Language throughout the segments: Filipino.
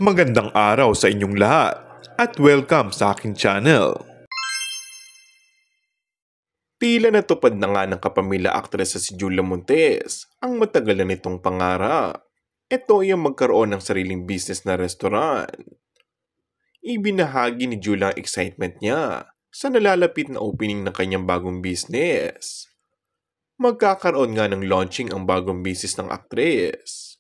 Magandang araw sa inyong lahat at welcome sa aking channel. Tila natupad na nga ng kapamilya aktres si Julia Montes ang matagal na nitong pangarap. Ito ay ang magkaroon ng sariling business na restaurant. Ibinahagi ni Julia ang excitement niya sa nalalapit na opening ng kanyang bagong business. Magkakaroon nga ng launching ang bagong business ng aktres.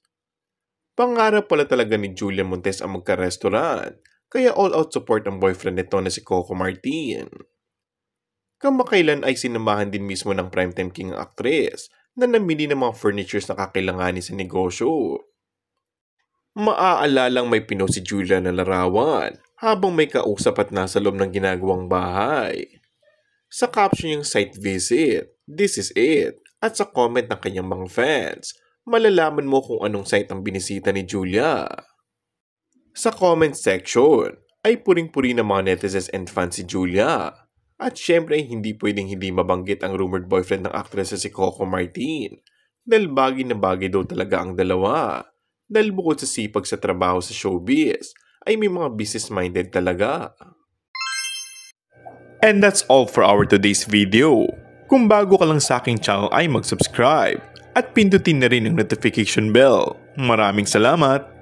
Pangarap pala talaga ni Julia Montes ang magka-restaurant, kaya all-out support ang boyfriend nito na si Coco Martin. Kamakailan ay sinamahan din mismo ng primetime king ang aktres na namili ng mga furnitures na kakailanganin sa negosyo. Maaalalang may pinost si Julia na larawan habang may kausap at nasa loob ng ginagawang bahay. Sa caption yung site visit, this is it, at sa comment ng kanyang mga fans, malalaman mo kung anong site ang binisita ni Julia. Sa comment section ay puring-puri ng mga netizens and fans si Julia. At syempre hindi pwedeng hindi mabanggit ang rumored boyfriend ng aktres na si Coco Martin. Dahil bagay na bagay daw talaga ang dalawa. Dahil bukod sa sipag sa trabaho sa showbiz, ay may mga business-minded talaga. And that's all for our today's video. Kung bago ka lang sa aking channel ay mag-subscribe at pindutin na rin ang notification bell. Maraming salamat!